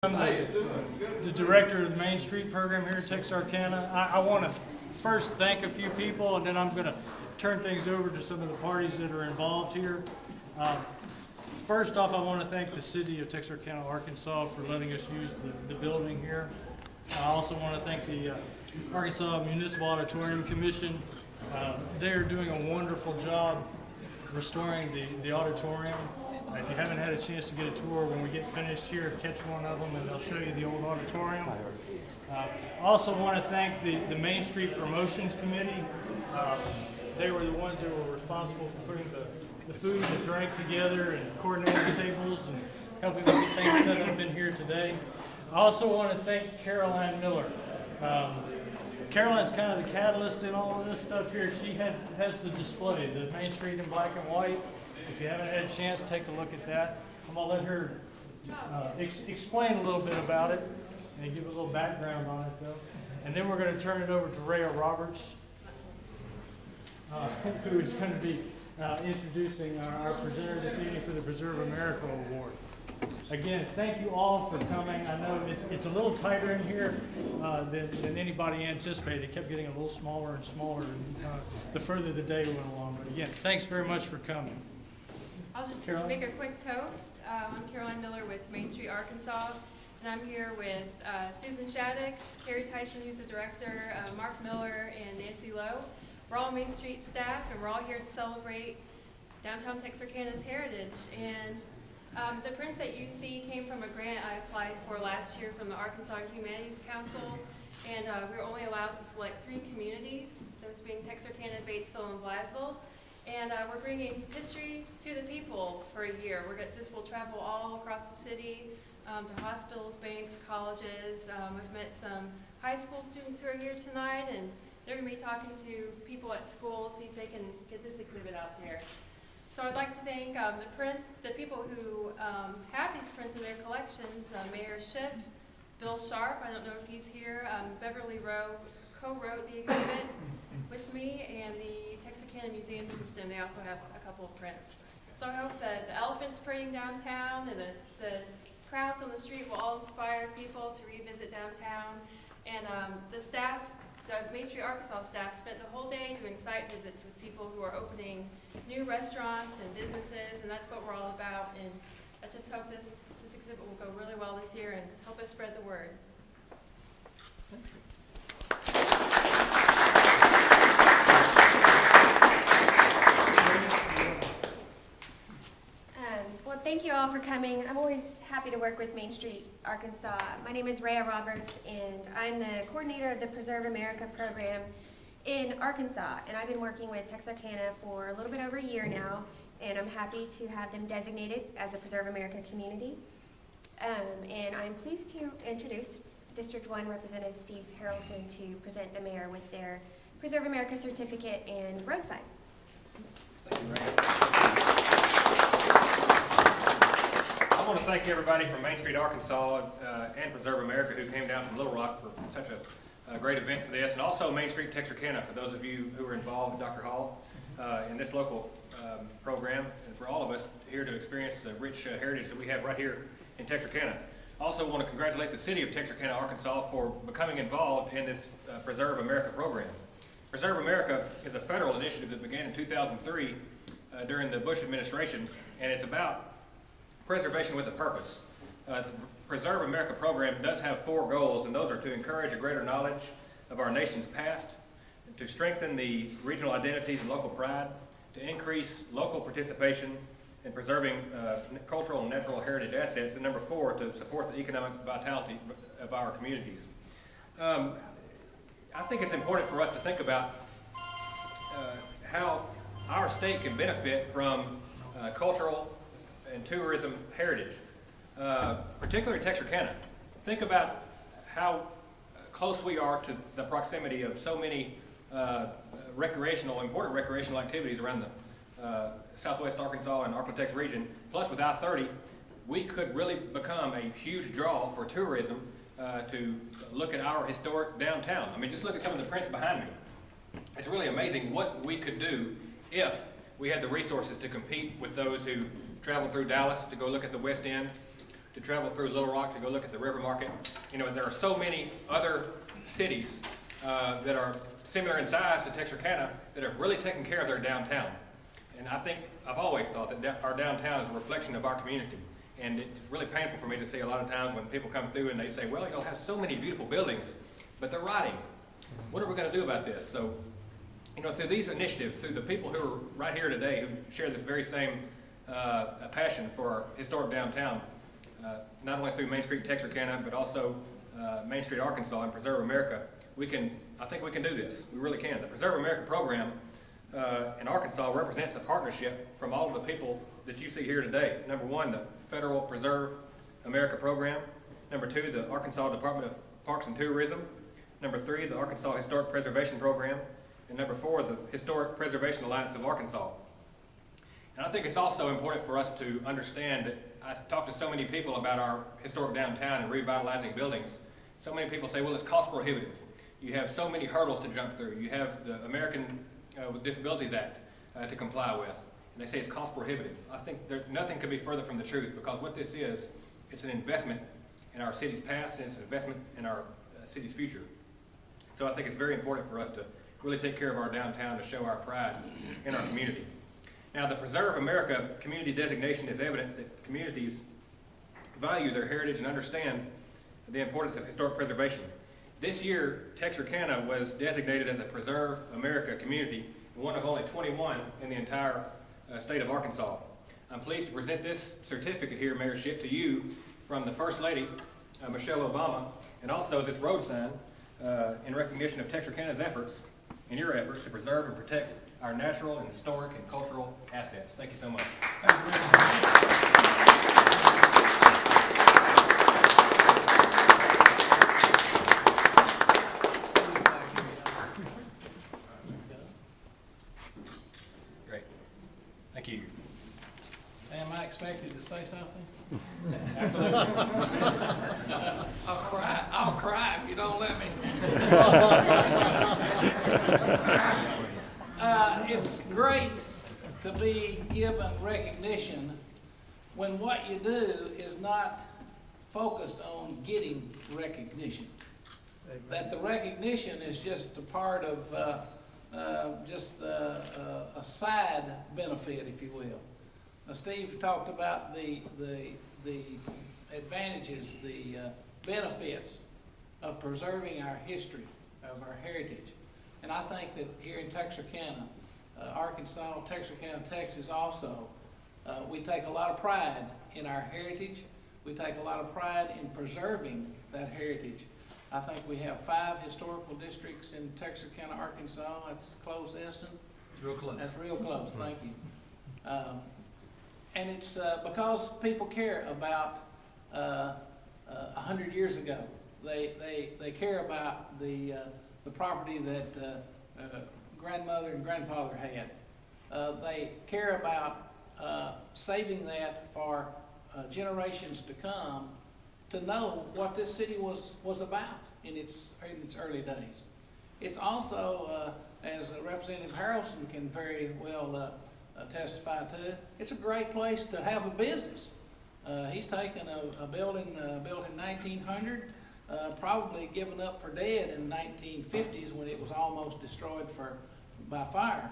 I'm the director of the Main Street program here in Texarkana. I want to first thank a few people, and then I'm going to turn things over to some of the parties that are involved here. First off, I want to thank the city of Texarkana, Arkansas for letting us use the building here. I also want to thank the Arkansas Municipal Auditorium Commission. They're doing a wonderful job restoring the auditorium. If you haven't had a chance to get a tour, when we get finished here, catch one of them and they'll show you the old auditorium. I also want to thank the Main Street Promotions Committee. They were the ones that were responsible for putting the food and drink together and coordinating the tables and helping us get things set up in here today. I also want to thank Caroline Miller. Caroline's kind of the catalyst in all of this stuff here. She has the display, the Main Street in black and white. If you haven't had a chance, take a look at that. I'm going to let her explain a little bit about it and give a little background on it, though. And then we're going to turn it over to Rhea Roberts, who is going to be introducing our presenter this evening for the Preserve America Award. Again, thank you all for coming. I know it's a little tighter in here than anybody anticipated. It kept getting a little smaller and smaller the further the day went along. But again, thanks very much for coming. I'll just Caroline? make a quick toast. I'm Caroline Miller with Main Street, Arkansas, and I'm here with Susan Shaddix, Carrie Tyson, who's the director, Mark Miller, and Nancy Lowe. We're all Main Street staff, and we're all here to celebrate downtown Texarkana's heritage. And the prints that you see came from a grant I applied for last year from the Arkansas Humanities Council, and we were only allowed to select 3 communities, those being Texarkana, Batesville, and Blytheville. And we're bringing history to the people for a year. This will travel all across the city to hospitals, banks, colleges. We've met some high school students who are here tonight, and they're going to be talking to people at school, see if they can get this exhibit out there. So I'd like to thank the people who have these prints in their collections, Mayor Schiff, Bill Sharp, I don't know if he's here, Beverly Rowe co-wrote the exhibit with me, and the Texarkana Museum System, they also have a couple of prints. So I hope that the elephants parading downtown and the crowds on the street will all inspire people to revisit downtown. And the staff, the Main Street Arkansas staff, spent the whole day doing site visits with people who are opening new restaurants and businesses, and that's what we're all about. And I just hope this exhibit will go really well this year and help us spread the word. Thank you. Well, thank you all for coming. I'm always happy to work with Main Street, Arkansas. My name is Rhea Roberts, and I'm the coordinator of the Preserve America program in Arkansas. And I've been working with Texarkana for a little bit over a year now, and I'm happy to have them designated as a Preserve America community. And I'm pleased to introduce District 1 Representative Steve Harrelson to present the mayor with their Preserve America certificate and road sign. Thank you, I want to thank everybody from Main Street, Arkansas and Preserve America who came down from Little Rock for such a great event for this, and also Main Street Texarkana for those of you who were involved, Dr. Hall, in this local program, and for all of us here to experience the rich heritage that we have right here in Texarkana. Also want to congratulate the city of Texarkana, Arkansas for becoming involved in this Preserve America program. Preserve America is a federal initiative that began in 2003 during the Bush administration, and it's about preservation with a purpose. The Preserve America program does have 4 goals, and those are to encourage a greater knowledge of our nation's past, to strengthen the regional identities and local pride, to increase local participation in preserving cultural and natural heritage assets, and number 4, to support the economic vitality of our communities. I think it's important for us to think about how our state can benefit from cultural and tourism heritage, particularly Texarkana. Think about how close we are to the proximity of so many important recreational activities around the southwest Arkansas and Arklatex region. Plus, with I-30, we could really become a huge draw for tourism to look at our historic downtown. I mean, just look at some of the prints behind me. It's really amazing what we could do if we had the resources to compete with those who travel through Dallas to go look at the West End, to travel through Little Rock to go look at the river market. You know, there are so many other cities that are similar in size to Texarkana that have really taken care of their downtown. And I think, I've always thought that our downtown is a reflection of our community. And it's really painful for me to see a lot of times when people come through and they say, well, y'all have so many beautiful buildings, but they're rotting. What are we going to do about this? So, you know, through these initiatives, through the people who are right here today who share this very same passion for our historic downtown, not only through Main Street Texarkana, but also Main Street Arkansas and Preserve America, I think we can do this. We really can. The Preserve America program in Arkansas represents a partnership from all of the people that you see here today. Number one, the Federal Preserve America program. Number two, the Arkansas Department of Parks and Tourism. Number three, the Arkansas Historic Preservation Program. And number four, the Historic Preservation Alliance of Arkansas. And I think it's also important for us to understand that I talk to so many people about our historic downtown and revitalizing buildings. So many people say, well, it's cost prohibitive. You have so many hurdles to jump through. You have the American with Disabilities Act to comply with. And they say it's cost prohibitive. I think nothing could be further from the truth, because what this is, it's an investment in our city's past and it's an investment in our city's future. So I think it's very important for us to really take care of our downtown to show our pride in our community. Now, the Preserve America community designation is evidence that communities value their heritage and understand the importance of historic preservation. This year, Texarkana was designated as a Preserve America community, one of only 21 in the entire state of Arkansas. I'm pleased to present this certificate here, Mayorship, to you from the First Lady, Michelle Obama, and also this road sign in recognition of Texarkana's efforts and your efforts to preserve and protect our natural and historic and cultural assets. Thank you so much. Great. Thank you. Am I expected to say something? Absolutely. I'll cry if you don't let me. It's great to be given recognition when what you do is not focused on getting recognition. That the recognition is just a part of a side benefit, if you will. Steve talked about the advantages, the benefits of preserving our history, of our heritage. And I think that here in Texarkana, Arkansas, Texarkana, Texas also, we take a lot of pride in our heritage. We take a lot of pride in preserving that heritage. I think we have 5 historical districts in Texarkana, Arkansas. That's close, Eston? It's real close. That's real close, thank you. And it's because people care about 100 years ago. They care about the property that grandmother and grandfather had. They care about saving that for generations to come to know what this city was about in its early days. It's also, as Representative Harrelson can very well testify to, it's a great place to have a business. He's taken a building built in 1900, probably given up for dead in the 1950s when it was almost destroyed by fire.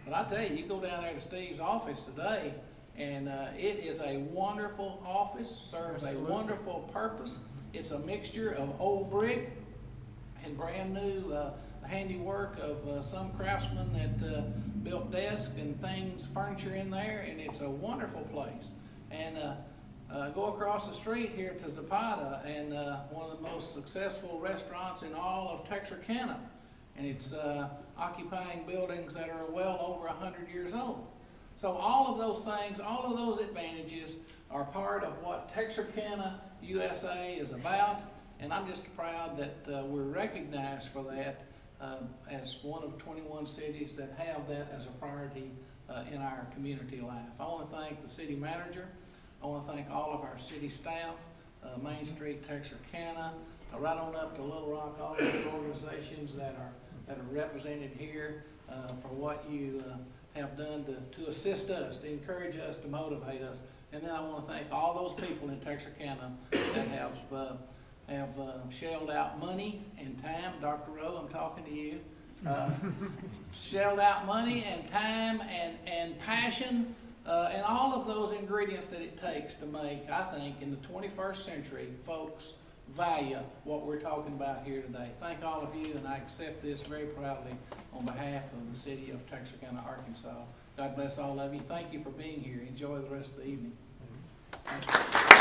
But I tell you go down there to Steve's office today, and it is a wonderful office, serves Absolutely. a wonderful purpose. It's a mixture of old brick and brand new handiwork of some craftsmen that built desks and things, furniture in there, and it's a wonderful place. And go across the street here to Zapata, and one of the most successful restaurants in all of Texarkana, and it's occupying buildings that are well over 100 years old. So all of those things, all of those advantages are part of what Texarkana, USA is about, and I'm just proud that we're recognized for that as one of 21 cities that have that as a priority in our community life. I want to thank the city manager. I want to thank all of our city staff, Main Street, Texarkana, right on up to Little Rock, all those organizations that are represented here for what you have done to assist us, to encourage us, to motivate us And then I want to thank all those people in Texarkana that have shelled out money and time. Dr. Rowe, I'm talking to you. Shelled out money and time and passion and all of those ingredients that it takes to make, I think, in the 21st century, folks value what we're talking about here today. Thank all of you, and I accept this very proudly on behalf of the city of Texarkana, Arkansas. God bless all of you. Thank you for being here. Enjoy the rest of the evening. Thank you.